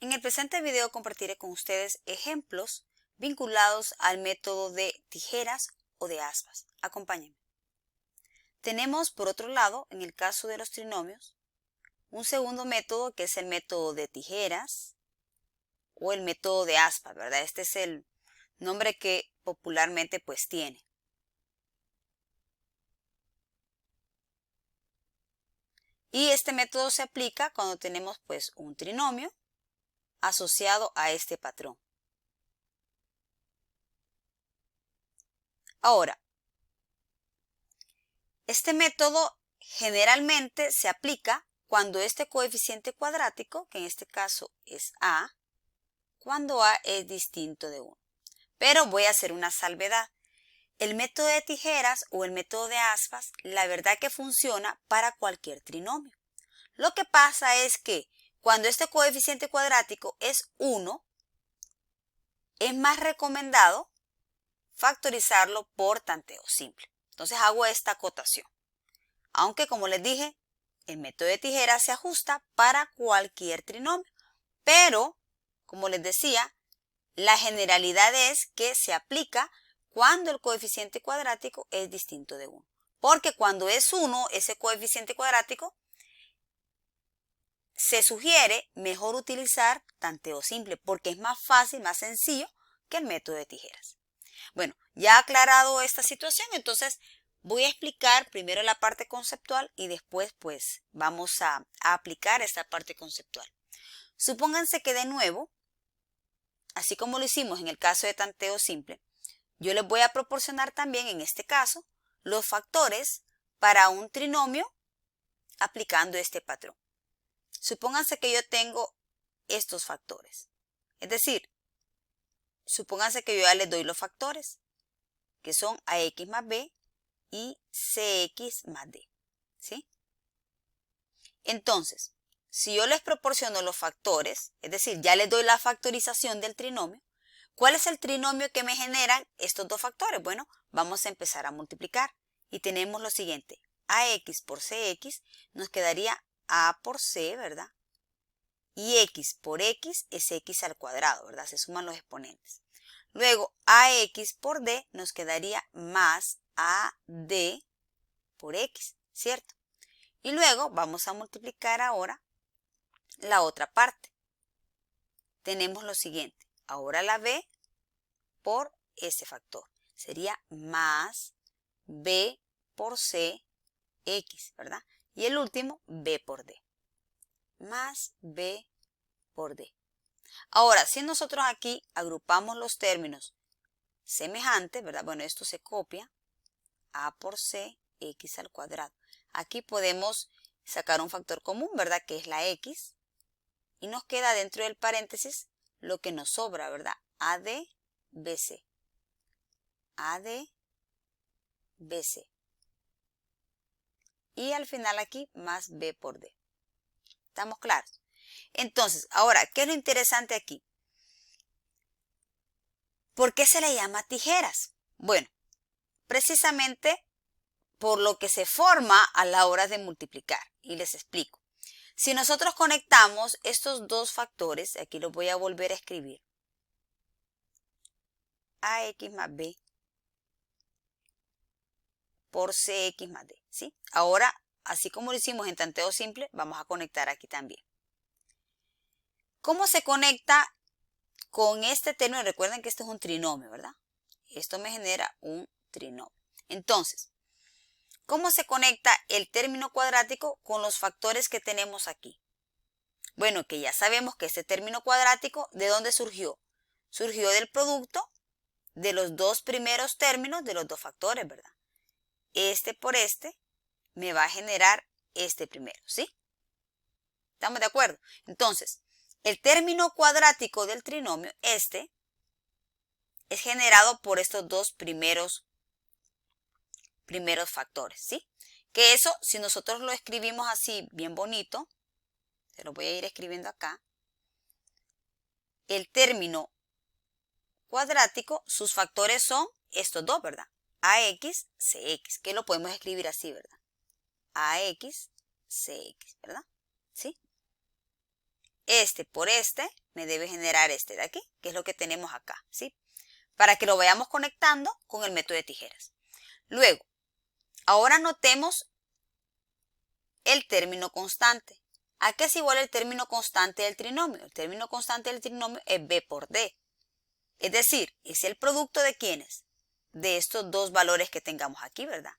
En el presente video compartiré con ustedes ejemplos vinculados al método de tijeras o de aspas. Acompáñenme. Tenemos, por otro lado, en el caso de los trinomios, un segundo método que es el método de tijeras o el método de aspas, ¿verdad? Este es el nombre que popularmente pues tiene. Y este método se aplica cuando tenemos pues un trinomio asociado a este patrón. Ahora, este método generalmente se aplica cuando este coeficiente cuadrático, que en este caso es A, cuando A es distinto de 1. Pero voy a hacer una salvedad. El método de tijeras o el método de aspas, la verdad que funciona para cualquier trinomio. Lo que pasa es que cuando este coeficiente cuadrático es 1, es más recomendado factorizarlo por tanteo simple. Entonces hago esta acotación. Aunque, como les dije, el método de tijeras se ajusta para cualquier trinomio. Pero, como les decía, la generalidad es que se aplica cuando el coeficiente cuadrático es distinto de 1. Porque cuando es 1, ese coeficiente cuadrático, se sugiere mejor utilizar tanteo simple porque es más fácil, más sencillo que el método de tijeras. Bueno, ya aclarado esta situación, entonces voy a explicar primero la parte conceptual y después pues vamos a aplicar esta parte conceptual. Supónganse que de nuevo, así como lo hicimos en el caso de tanteo simple, yo les voy a proporcionar también en este caso los factores para un trinomio aplicando este patrón. Supónganse que yo tengo estos factores. Es decir, supónganse que yo ya les doy los factores, que son AX más B y CX más D. ¿Sí? Entonces, si yo les proporciono los factores, es decir, ya les doy la factorización del trinomio, ¿cuál es el trinomio que me generan estos dos factores? Bueno, vamos a empezar a multiplicar y tenemos lo siguiente. AX por CX nos quedaría A por C, ¿verdad? Y X por X es X al cuadrado, ¿verdad? Se suman los exponentes. Luego, AX por D nos quedaría más AD por X, ¿cierto? Y luego vamos a multiplicar ahora la otra parte. Tenemos lo siguiente. Ahora la B por ese factor. Sería más B por C X, ¿verdad? Y el último, B por D. Más B por D. Ahora, si nosotros aquí agrupamos los términos semejantes, ¿verdad? Bueno, esto se copia. A por C, X al cuadrado. Aquí podemos sacar un factor común, ¿verdad? Que es la X. Y nos queda dentro del paréntesis lo que nos sobra, ¿verdad? AD, BC. AD, BC. Y al final aquí más B por D. ¿Estamos claros? Entonces, ahora, ¿qué es lo interesante aquí? ¿Por qué se le llama tijeras? Bueno, precisamente por lo que se forma a la hora de multiplicar. Y les explico. Si nosotros conectamos estos dos factores, aquí los voy a volver a escribir. AX más B por CX más D, ¿sí? Ahora, así como lo hicimos en tanteo simple, vamos a conectar aquí también. ¿Cómo se conecta con este término? Recuerden que este es un trinomio, ¿verdad? Esto me genera un trinomio. Entonces, ¿cómo se conecta el término cuadrático con los factores que tenemos aquí? Bueno, que ya sabemos que este término cuadrático, ¿de dónde surgió? Surgió del producto de los dos primeros términos de los dos factores, ¿verdad? Este por este me va a generar este primero, ¿sí? ¿Estamos de acuerdo? Entonces, el término cuadrático del trinomio, este, es generado por estos dos primeros factores, ¿sí? Que eso, si nosotros lo escribimos así, bien bonito, se lo voy a ir escribiendo acá, el término cuadrático, sus factores son estos dos, ¿verdad? AX, CX, que lo podemos escribir así, ¿verdad? AX, CX, ¿verdad? ¿Sí? este por este me debe generar este de aquí, que es lo que tenemos acá, ¿sí? Para que lo vayamos conectando con el método de tijeras. Luego, ahora notemos el término constante. ¿A qué es igual el término constante del trinomio? El término constante del trinomio es b por d. Es decir, es el producto de ¿quiénes? De estos dos valores que tengamos aquí, ¿verdad?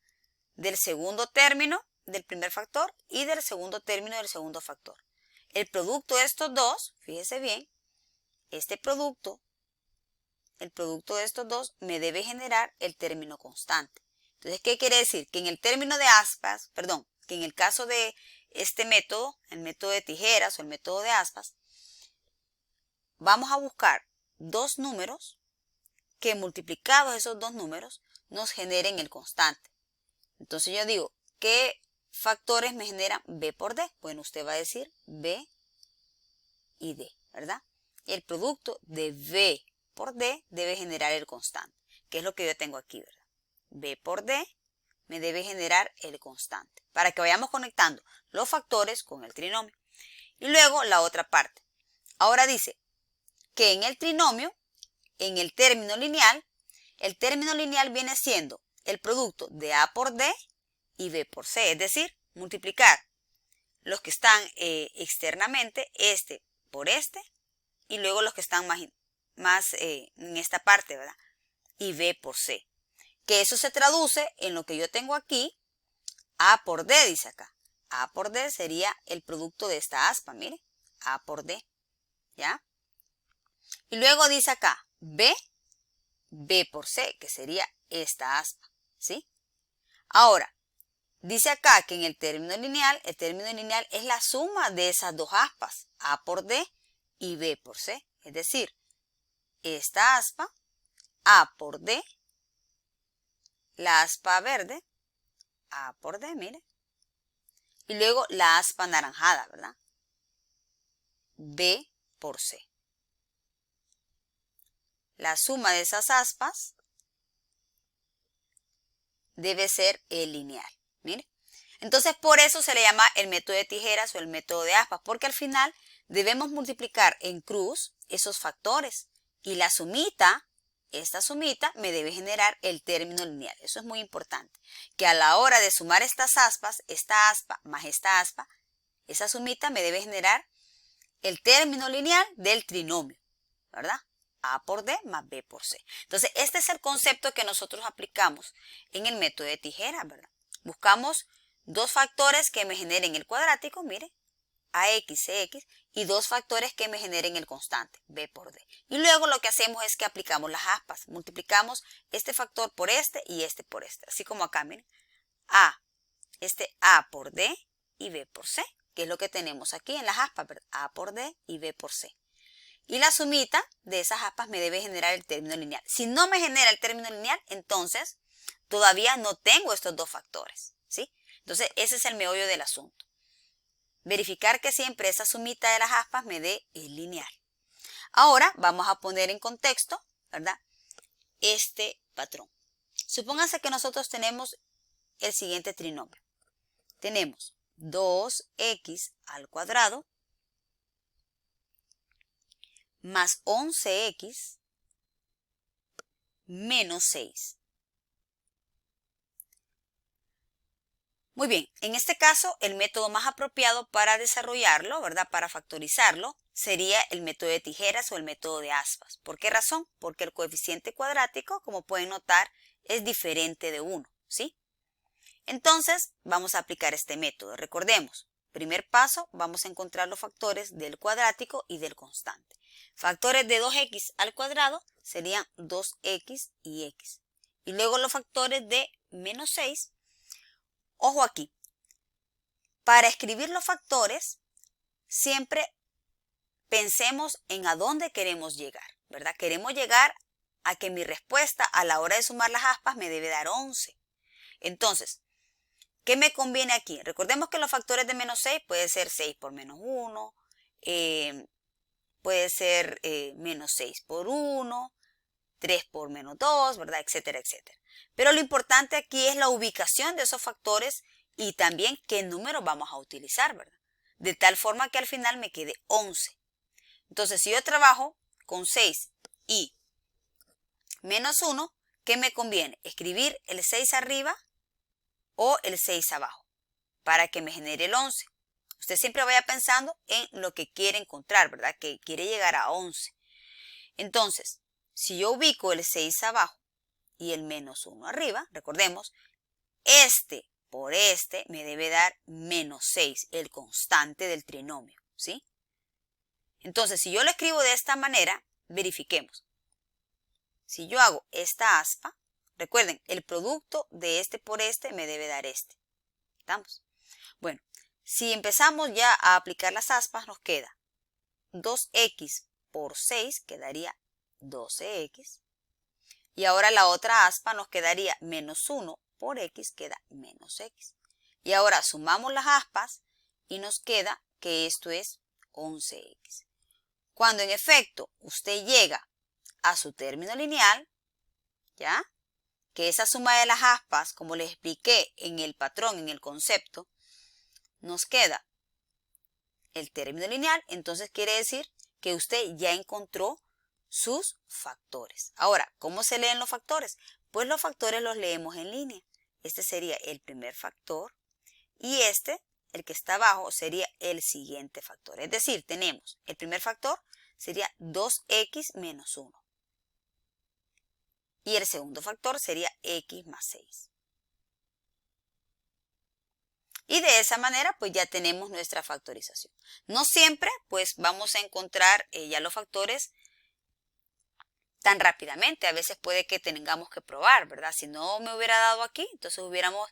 Del segundo término del primer factor y del segundo término del segundo factor. El producto de estos dos, fíjese bien, este producto, el producto de estos dos me debe generar el término constante. Entonces, ¿qué quiere decir? Que en el término de aspas, perdón, que en el caso de este método, el método de tijeras o el método de aspas, vamos a buscar dos números que multiplicados esos dos números nos generen el constante. Entonces yo digo, ¿qué factores me generan b por d? Bueno, usted va a decir b y d, ¿verdad? El producto de b por d debe generar el constante, que es lo que yo tengo aquí, ¿verdad? b por d me debe generar el constante, para que vayamos conectando los factores con el trinomio. Y luego la otra parte. Ahora dice que en el trinomio, en el término lineal viene siendo el producto de a por d y b por c, es decir, multiplicar los que están externamente, este por este, y luego los que están más en esta parte, ¿verdad? Y b por c. Que eso se traduce en lo que yo tengo aquí, a por d, dice acá. A por d sería el producto de esta aspa, mire, a por d, ¿ya? Y luego dice acá, b por c, que sería esta aspa, ¿sí? Ahora, dice acá que en el término lineal es la suma de esas dos aspas, a por d y b por c. Es decir, esta aspa, a por d, la aspa verde, a por d, mire. Y luego la aspa anaranjada, ¿verdad? b por c. La suma de esas aspas debe ser el lineal, mire. Entonces, por eso se le llama el método de tijeras o el método de aspas, porque al final debemos multiplicar en cruz esos factores. Y la sumita, esta sumita, me debe generar el término lineal. Eso es muy importante. Que a la hora de sumar estas aspas, esta aspa más esta aspa, esa sumita me debe generar el término lineal del trinomio, ¿verdad? A por d más b por c. Entonces, este es el concepto que nosotros aplicamos en el método de tijeras, ¿verdad? Buscamos dos factores que me generen el cuadrático, mire, ax, cx, y dos factores que me generen el constante, b por d. Y luego lo que hacemos es que aplicamos las aspas, multiplicamos este factor por este y este por este, así como acá, miren, a por d y b por c, que es lo que tenemos aquí en las aspas, ¿verdad? A por d y b por c. Y la sumita de esas aspas me debe generar el término lineal. Si no me genera el término lineal, entonces todavía no tengo estos dos factores, ¿sí? Entonces, ese es el meollo del asunto. Verificar que siempre esa sumita de las aspas me dé el lineal. Ahora vamos a poner en contexto, ¿verdad? Este patrón. Supónganse que nosotros tenemos el siguiente trinomio. Tenemos 2x al cuadrado más 11x menos 6. Muy bien, en este caso el método más apropiado para desarrollarlo, ¿verdad? Para factorizarlo, sería el método de tijeras o el método de aspas. ¿Por qué razón? Porque el coeficiente cuadrático, como pueden notar, es diferente de 1, ¿sí? Entonces, vamos a aplicar este método. Recordemos, primer paso, vamos a encontrar los factores del cuadrático y del constante. Factores de 2x al cuadrado serían 2x y x. Y luego los factores de menos 6. Ojo aquí, para escribir los factores, siempre pensemos en a dónde queremos llegar, ¿verdad? Queremos llegar a que mi respuesta a la hora de sumar las aspas me debe dar 11. Entonces, ¿qué me conviene aquí? Recordemos que los factores de menos 6 puede ser 6 por menos 1, puede ser menos 6 por 1, 3 por menos 2, ¿verdad? Etcétera, etcétera. Pero lo importante aquí es la ubicación de esos factores y también qué número vamos a utilizar, ¿verdad? De tal forma que al final me quede 11. Entonces, si yo trabajo con 6 y menos 1, ¿qué me conviene? ¿Escribir el 6 arriba o el 6 abajo? Para que me genere el 11. Usted siempre vaya pensando en lo que quiere encontrar, ¿verdad? Que quiere llegar a 11. Entonces, si yo ubico el 6 abajo y el menos 1 arriba, recordemos, este por este me debe dar menos 6, el constante del trinomio, ¿sí? Entonces, si yo lo escribo de esta manera, verifiquemos. Si yo hago esta aspa, recuerden, el producto de este por este me debe dar este. ¿Estamos? Bueno, si empezamos ya a aplicar las aspas, nos queda 2x por 6, quedaría 12x. Y ahora la otra aspa nos quedaría menos 1 por x, queda menos x. Y ahora sumamos las aspas y nos queda que esto es 11x. Cuando en efecto usted llega a su término lineal, ¿ya? Que esa suma de las aspas, como les expliqué en el patrón, en el concepto, nos queda el término lineal, entonces quiere decir que usted ya encontró sus factores. Ahora, ¿cómo se leen los factores? Pues los factores los leemos en línea. Este sería el primer factor y este, el que está abajo, sería el siguiente factor. Es decir, tenemos el primer factor sería 2x menos 1. Y el segundo factor sería x más 6. Y de esa manera pues ya tenemos nuestra factorización. No siempre pues vamos a encontrar ya los factores tan rápidamente. A veces puede que tengamos que probar, ¿verdad? Si no me hubiera dado aquí, entonces hubiéramos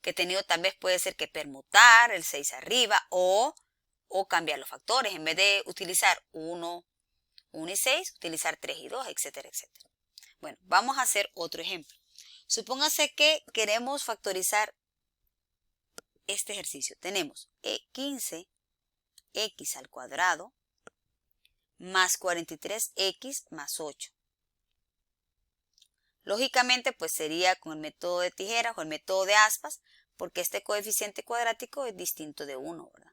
que tenido tal vez puede ser que permutar el 6 arriba o cambiar los factores. En vez de utilizar 1 y 6, utilizar 3 y 2, etcétera, etcétera. Bueno, vamos a hacer otro ejemplo. Supóngase que queremos factorizar este ejercicio. Tenemos 15x al cuadrado más 43x más 8. Lógicamente, pues sería con el método de tijeras o el método de aspas, porque este coeficiente cuadrático es distinto de 1, ¿verdad?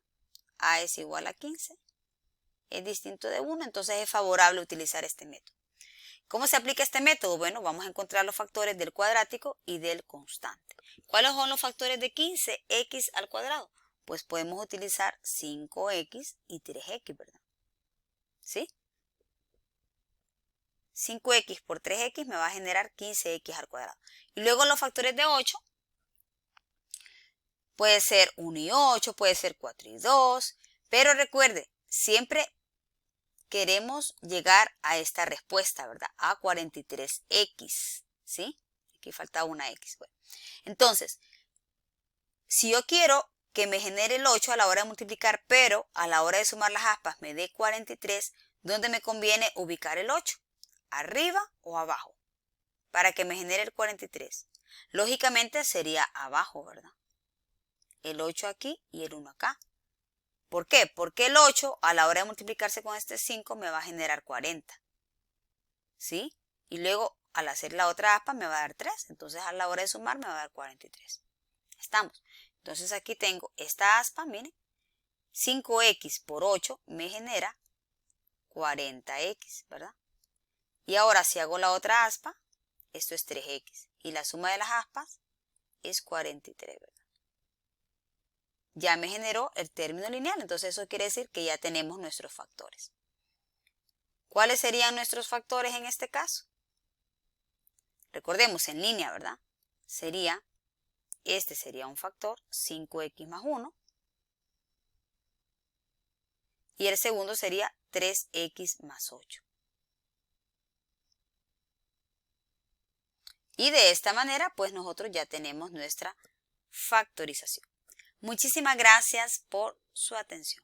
A es igual a 15, es distinto de 1, entonces es favorable utilizar este método. ¿Cómo se aplica este método? Bueno, vamos a encontrar los factores del cuadrático y del constante. ¿Cuáles son los factores de 15x al cuadrado? Pues podemos utilizar 5x y 3x, ¿verdad? ¿Sí? 5x por 3x me va a generar 15x al cuadrado. Y luego los factores de 8, puede ser 1 y 8, puede ser 4 y 2, pero recuerde, siempre queremos llegar a esta respuesta, ¿verdad? A 43x, ¿sí? Aquí falta una x. Bueno, entonces, si yo quiero que me genere el 8 a la hora de multiplicar, pero a la hora de sumar las aspas me dé 43, ¿dónde me conviene ubicar el 8? ¿Arriba o abajo? Para que me genere el 43. Lógicamente sería abajo, ¿verdad? El 8 aquí y el 1 acá. ¿Por qué? Porque el 8 a la hora de multiplicarse con este 5 me va a generar 40. ¿Sí? Y luego al hacer la otra aspa me va a dar 3. Entonces a la hora de sumar me va a dar 43. Estamos. Entonces aquí tengo esta aspa, miren. 5x por 8 me genera 40x, ¿verdad? Y ahora si hago la otra aspa, esto es 3x. Y la suma de las aspas es 43, ¿verdad? Ya me generó el término lineal, entonces eso quiere decir que ya tenemos nuestros factores. ¿Cuáles serían nuestros factores en este caso? Recordemos en línea, ¿verdad? Este sería un factor, 5x más 1. Y el segundo sería 3x más 8. Y de esta manera, pues nosotros ya tenemos nuestra factorización. Muchísimas gracias por su atención.